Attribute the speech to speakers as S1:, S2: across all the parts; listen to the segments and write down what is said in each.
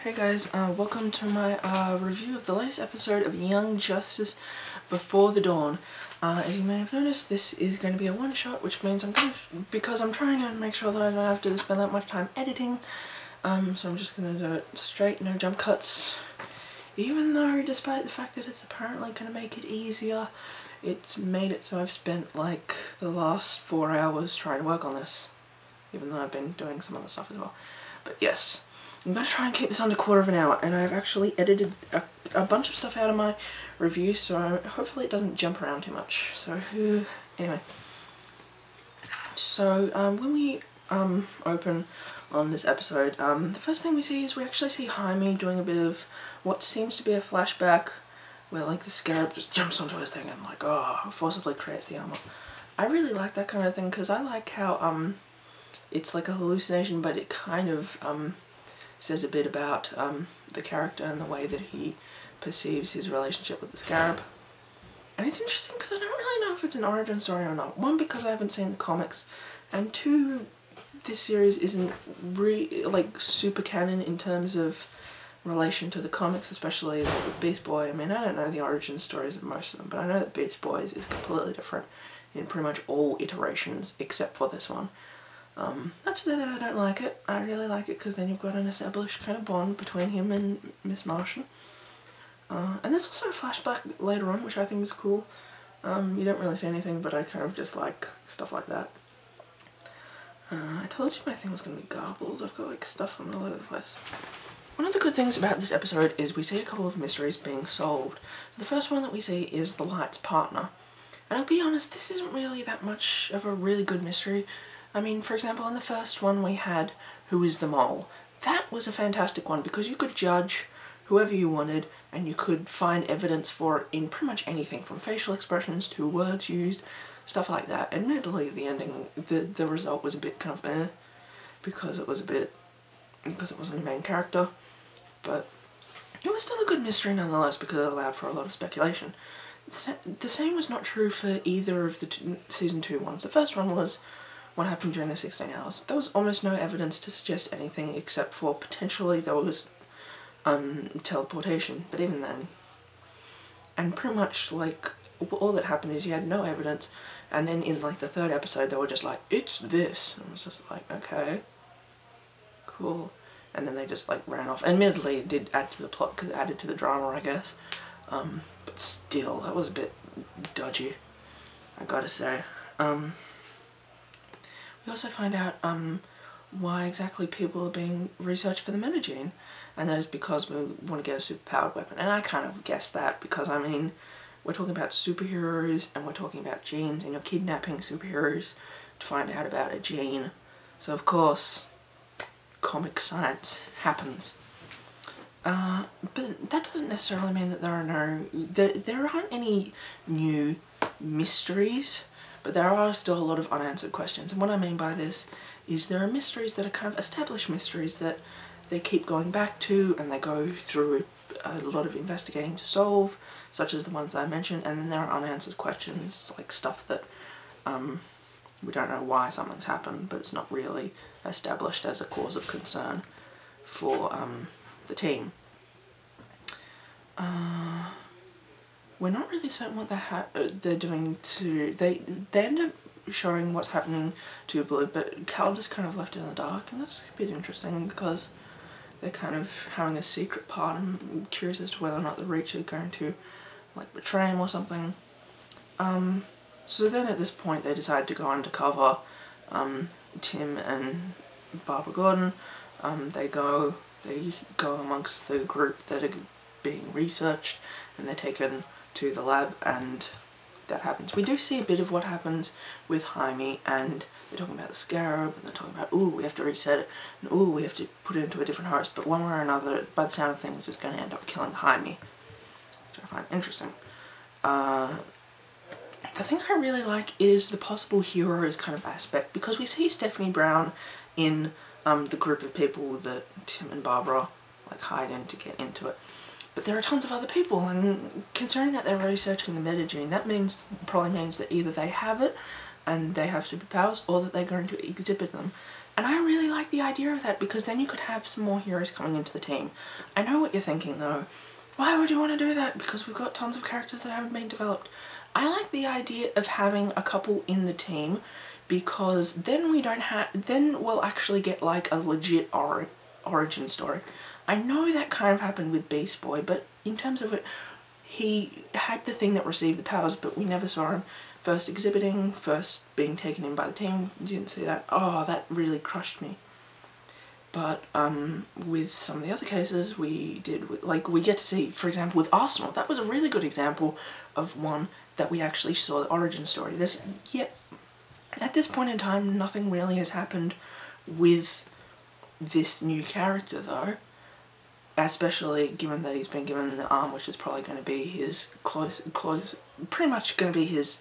S1: Hey guys, welcome to my review of the latest episode of Young Justice Before the Dawn. As you may have noticed, this is going to be a one-shot, which means because I'm trying to make sure that I don't have to spend that much time editing, so I'm just going to do it straight, no jump cuts. Even though, despite the fact that it's apparently going to make it easier, it's made it so I've spent like the last 4 hours trying to work on this, even though I've been doing some other stuff as well. But yes. I'm going to try and keep this under a quarter of an hour, and I've actually edited a bunch of stuff out of my review, so hopefully it doesn't jump around too much. So, anyway. So, when we open on this episode, the first thing we see is we actually see Jaime doing a bit of what seems to be a flashback, where like the scarab just jumps onto his thing and like, forcibly creates the armor. I really like that kind of thing, because I like how, it's like a hallucination, but it kind of, says a bit about the character and the way that he perceives his relationship with the scarab. And it's interesting because I don't really know if it's an origin story or not. One, because I haven't seen the comics, and two, this series isn't like super canon in terms of relation to the comics, especially like with Beast Boy. I mean, I don't know the origin stories of most of them, but I know that Beast Boy is completely different in pretty much all iterations except for this one. Not to say that I don't like it. I really like it because then you've got an established kind of bond between him and Miss Martian. And there's also a flashback later on, which I think is cool. You don't really see anything, but I kind of just like stuff like that. I told you my thing was going to be garbled. I've got like stuff from all over the place. One of the good things about this episode is we see a couple of mysteries being solved. So the first one that we see is the Light's partner. And I'll be honest, this isn't really that much of a really good mystery. I mean, for example, in the first one we had Who is the Mole? That was a fantastic one because you could judge whoever you wanted and you could find evidence for it in pretty much anything from facial expressions to words used, stuff like that. Admittedly, the ending, the result was a bit kind of because it wasn't the main character, but it was still a good mystery nonetheless because it allowed for a lot of speculation. The same was not true for either of the season 2 ones. The first one was what happened during the 16 hours. There was almost no evidence to suggest anything except for potentially there was teleportation, but even then. And pretty much like all that happened is you had no evidence, and then in like the 3rd episode they were just like, it's this, and it was just like, okay, cool. And then they just like ran off. Admittedly it did add to the plot because it added to the drama, I guess, but still that was a bit dodgy, I gotta say. We also find out why exactly people are being researched for the metagene, and that is because we want to get a superpowered weapon. And I kind of guessed that because, I mean, we're talking about superheroes and we're talking about genes, and you're kidnapping superheroes to find out about a gene. So of course, comic science happens. But that doesn't necessarily mean that there aren't any new mysteries. But there are still a lot of unanswered questions, and what I mean by this is there are mysteries that are kind of established mysteries that they keep going back to and they go through a lot of investigating to solve, such as the ones I mentioned, and then there are unanswered questions, like stuff that we don't know why something's happened, but it's not really established as a cause of concern for the team. We're not really certain what they're doing to... They end up showing what's happening to Blue, but Cal just kind of left it in the dark, and that's a bit interesting because they're kind of having a secret part. I'm curious as to whether or not the Reach are going to like betray him or something. So then at this point they decide to go undercover. Tim and Barbara Gordon, they go amongst the group that are being researched, and they're taken to the lab, and that happens. We do see a bit of what happens with Jaime, and they're talking about the scarab, and they're talking about, ooh, we have to reset it, and ooh, we have to put it into a different host, but one way or another, by the sound of things, it's going to end up killing Jaime, which I find interesting. The thing I really like is the possible heroes kind of aspect, because we see Stephanie Brown in the group of people that Tim and Barbara like hide in to get into it. But there are tons of other people, and considering that they're researching the metagene, that probably means that either they have it, and they have superpowers, or that they're going to exhibit them. And I really like the idea of that, because then you could have some more heroes coming into the team. I know what you're thinking though. Why would you want to do that? Because we've got tons of characters that haven't been developed. I like the idea of having a couple in the team, because then we'll actually get like a legit origin story. I know that kind of happened with Beast Boy, but in terms of it, he had the thing that received the powers, but we never saw him first exhibiting, first being taken in by the team. You didn't see that. Oh, that really crushed me. But with some of the other cases, we get to see, for example, with Arsenal, that was a really good example of one that we actually saw the origin story. At this point in time, nothing really has happened with this new character though, especially given that he's been given the arm, which is probably going to be his pretty much going to be his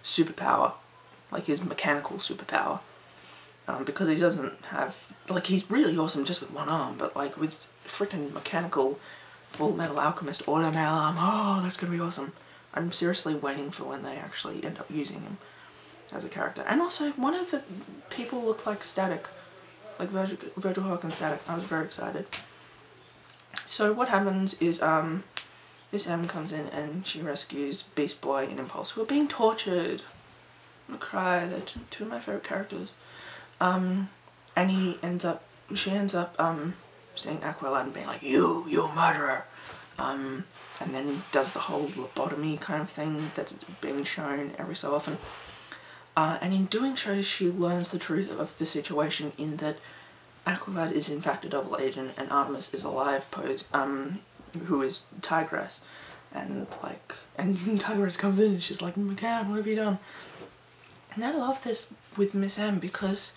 S1: superpower, like his mechanical superpower. Because he doesn't have, like, he's really awesome just with one arm, but like with freaking mechanical Full Metal Alchemist auto mail arm, oh, that's gonna be awesome. I'm seriously waiting for when they actually end up using him as a character. And also, one of the people looked like Static, like Virgil Hawk and Static. I was very excited. So what happens is, Miss M comes in and she rescues Beast Boy and Impulse, who are being tortured. I'm gonna cry, they're two of my favourite characters. And she ends up seeing Aqualad and being like, you murderer, and then does the whole lobotomy kind of thing that's being shown every so often. And in doing so, she learns the truth of the situation, in that Aqualad is in fact a double agent, and Artemis is a live pose, who is Tigress. And Tigress comes in and she's like, McCann, what have you done? And I love this with Miss M, because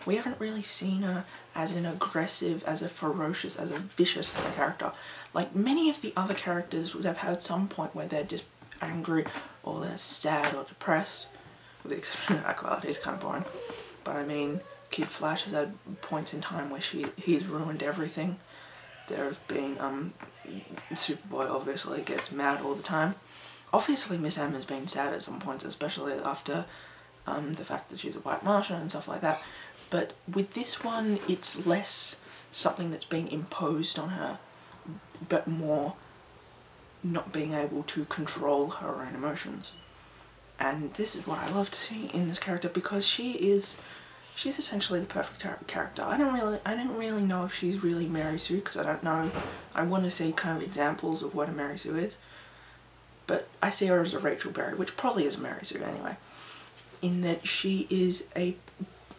S1: we haven't really seen her as an aggressive, as a ferocious, as a vicious kind of character. Like many of the other characters would have had some point where they're just angry, or they're sad or depressed. With the exception of Aqualad, he's kind of boring. But I mean, Kid Flash has had points in time where he's ruined everything. There have been, Superboy obviously gets mad all the time. Obviously Miss M has been sad at some points, especially after the fact that she's a white Martian and stuff like that. But with this one, it's less something that's being imposed on her, but more not being able to control her own emotions. And this is what I love to see in this character, because she's essentially the perfect character. I didn't really know if she's really Mary Sue, because I don't know. I want to see kind of examples of what a Mary Sue is, but I see her as a Rachel Berry, which probably is a Mary Sue anyway, in that she is a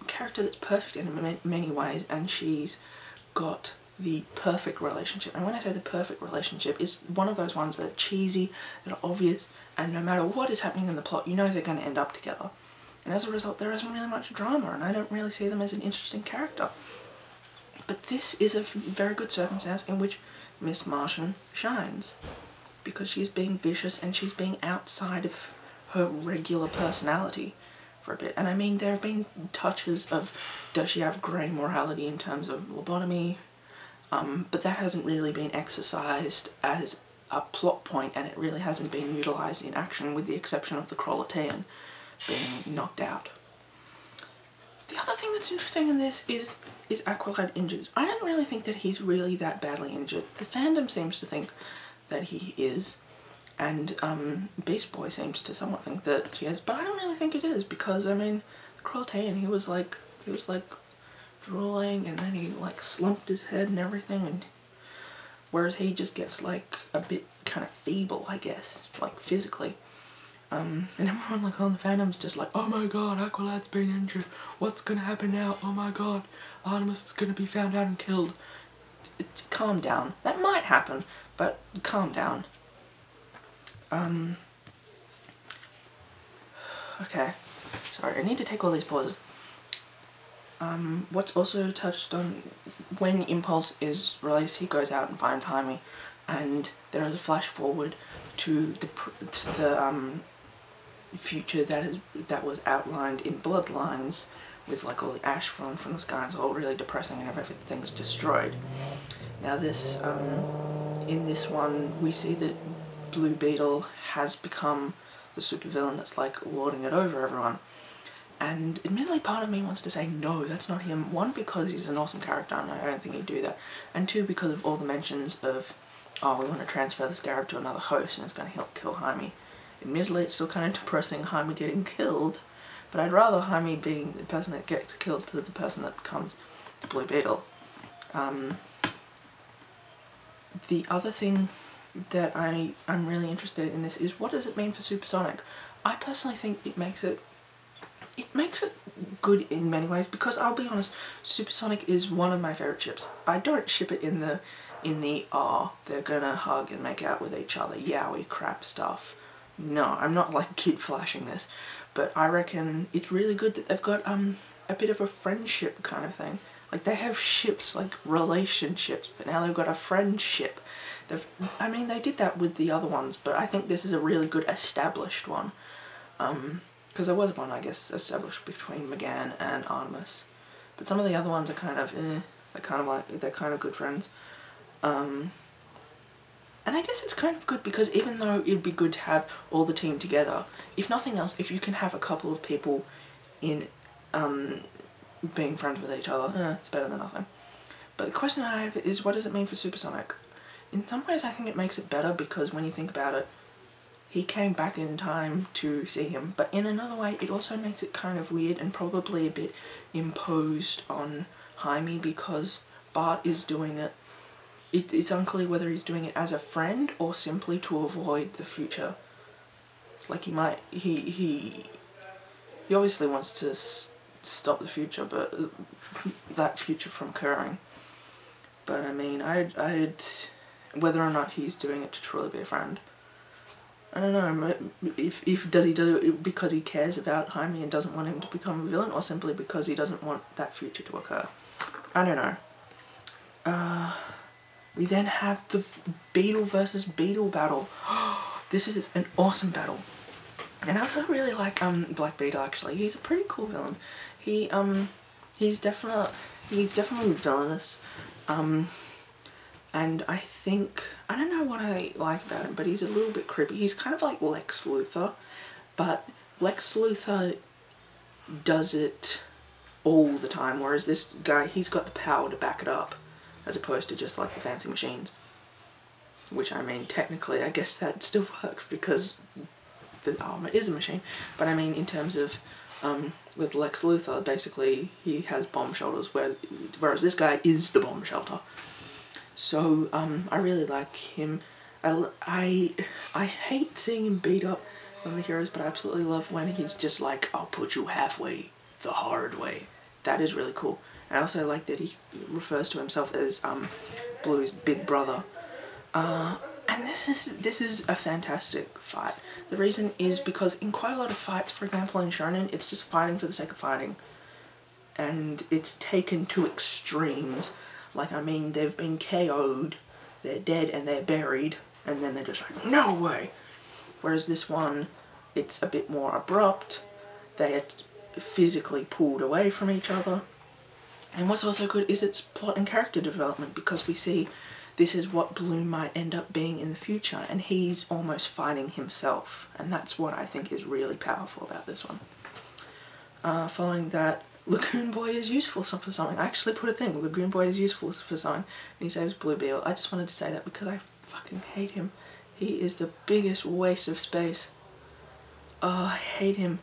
S1: character that's perfect in many ways, and she's got the perfect relationship. And when I say the perfect relationship, it's one of those ones that are cheesy, that are obvious, and no matter what is happening in the plot, you know they're going to end up together. And as a result, there isn't really much drama, and I don't really see them as an interesting character. But this is a very good circumstance in which Miss Martian shines, because she's being vicious and she's being outside of her regular personality for a bit. And I mean, there have been touches of, does she have grey morality in terms of lobotomy, but that hasn't really been exercised as a plot point, and it really hasn't been utilised in action, with the exception of the Krolatian being knocked out. The other thing that's interesting in this is Aqualad injured? I don't really think that he's really that badly injured. The fandom seems to think that he is, and Beast Boy seems to somewhat think that he is, but I don't really think it is, because I mean, the Krolatian, he was like drooling, and then he like slumped his head and everything, and whereas he just gets like a bit kind of feeble, I guess, like physically. And everyone like on the fandom's just like, oh my god, Aqualad's been injured, what's gonna happen now, oh my god, Artemis is gonna be found out and killed. Calm down. That might happen, but calm down. Okay, sorry, I need to take all these pauses. What's also touched on, when Impulse is released, he goes out and finds Jaime, and there is a flash forward to the future that was outlined in Bloodlines, with like all the ash falling from the sky, and it's all really depressing and everything's destroyed. Now this, in this one, we see that Blue Beetle has become the supervillain that's like lording it over everyone. And admittedly part of me wants to say no, that's not him. One, because he's an awesome character and I don't think he'd do that. And two, because of all the mentions of, oh, we want to transfer the scarab to another host and it's going to help kill Jaime. Admittedly, it's still kind of depressing Jaime getting killed, but I'd rather Jaime being the person that gets killed to the person that becomes the Blue Beetle. The other thing that I'm really interested in this is, what does it mean for Supersonic? I personally think it makes it good in many ways, because I'll be honest, Supersonic is one of my favourite ships. I don't ship it in the they're gonna hug and make out with each other, yowie crap stuff. No, I'm not like kid flashing this, but I reckon it's really good that they've got a bit of a friendship kind of thing. Like, they have ships like relationships, but now they've got a friendship. I mean, they did that with the other ones, but I think this is a really good established one. Because there was one, I guess, established between McGann and Artemis. But some of the other ones are kind of, they're kind of good friends. And I guess it's kind of good because even though it'd be good to have all the team together, if nothing else, if you can have a couple of people in, being friends with each other, it's better than nothing. But the question I have is, what does it mean for Supersonic? In some ways I think it makes it better, because when you think about it, he came back in time to see him, but in another way it also makes it kind of weird and probably a bit imposed on Jaime, because Bart is doing it. It's unclear whether he's doing it as a friend or simply to avoid the future. Like, he obviously wants to stop the future, but that future from occurring. But I mean, whether or not he's doing it to truly be a friend, I don't know. Does he do it because he cares about Jaime and doesn't want him to become a villain, or simply because he doesn't want that future to occur? I don't know. We then have the Beetle versus Beetle battle. This is an awesome battle. And I also really like Black Beetle, actually. He's a pretty cool villain. He's definitely villainous. And I don't know what I like about him, but he's a little bit creepy. He's kind of like Lex Luthor, but Lex Luthor does it all the time, whereas this guy, he's got the power to back it up, as opposed to just like the fancy machines. Which, I mean, technically I guess that still works because the armor is a machine, but I mean in terms of with Lex Luthor, basically he has bomb shelters, whereas this guy is the bomb shelter. So I really like him. I hate seeing him beat up one of the heroes, but I absolutely love when he's just like, I'll put you halfway, the hard way. That is really cool. And I also like that he refers to himself as Blue's big brother. And this is a fantastic fight. The reason is because in quite a lot of fights, for example in Shonen, it's just fighting for the sake of fighting. And it's taken to extremes. Like, I mean, they've been KO'd, they're dead and they're buried, and then they're just like, no way! Whereas this one, it's a bit more abrupt, they are physically pulled away from each other. And what's also good is its plot and character development, because we see this is what Blue might end up being in the future, and he's almost fighting himself. And that's what I think is really powerful about this one. Following that, Lagoon Boy is useful for something. I actually put a thing, Lagoon Boy is useful for something, and he saves Blue Beetle. I just wanted to say that because I fucking hate him. He is the biggest waste of space. Oh, I hate him.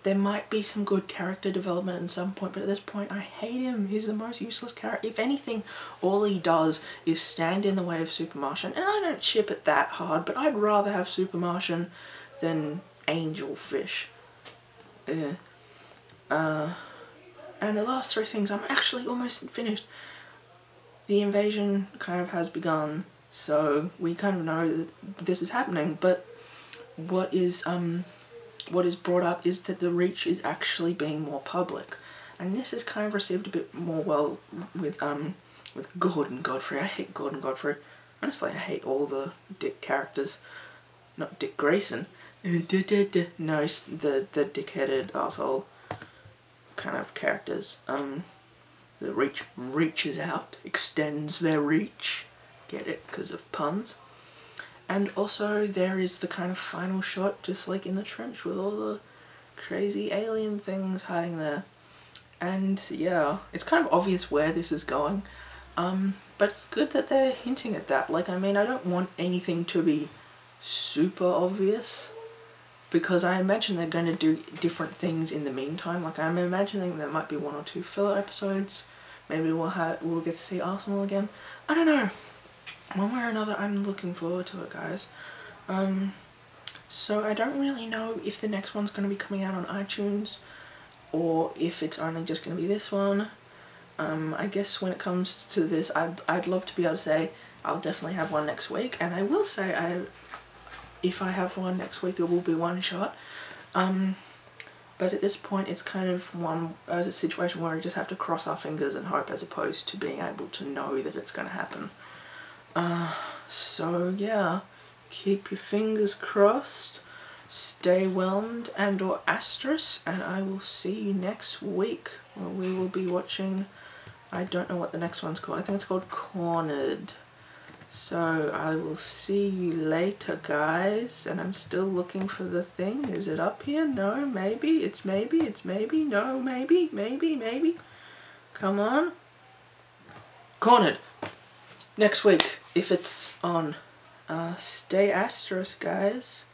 S1: There might be some good character development at some point, but at this point I hate him. He's the most useless character. If anything, all he does is stand in the way of Super Martian, and I don't ship it that hard, but I'd rather have Super Martian than Angel Fish. And the last three things, I'm actually almost finished. The invasion kind of has begun, so we kind of know that this is happening, but what is brought up is that the Reach is actually being more public. And this is kind of received a bit more well with Gordon Godfrey. I hate Gordon Godfrey. Honestly, I hate all the Dick characters. Not Dick Grayson. No, the dick-headed arsehole kind of characters. The Reach reaches out, extends their reach. Get it? Because of puns. And also there is the kind of final shot, just like in the trench, with all the crazy alien things hiding there. And yeah, it's kind of obvious where this is going. But it's good that they're hinting at that. Like, I mean, I don't want anything to be super obvious, because I imagine they're going to do different things in the meantime. Like, I'm imagining there might be 1 or 2 filler episodes. Maybe we'll get to see Arsenal again. I don't know. One way or another, I'm looking forward to it, guys. So I don't really know if the next one's going to be coming out on iTunes, or if it's only just going to be this one. I guess when it comes to this, I'd love to be able to say I'll definitely have one next week, and I will say if I have one next week, it will be one shot. But at this point, it's kind of a situation where we just have to cross our fingers and hope, as opposed to being able to know that it's going to happen. So yeah, keep your fingers crossed, stay whelmed and or asterisk, and I will see you next week, where we will be watching, I don't know what the next one's called, I think it's called Cornered. So I will see you later, guys, and I'm still looking for the thing. Is it up here? No, maybe, it's maybe, no, maybe. Come on. Cornered. Next week, if it's on. Stay asterisk, guys.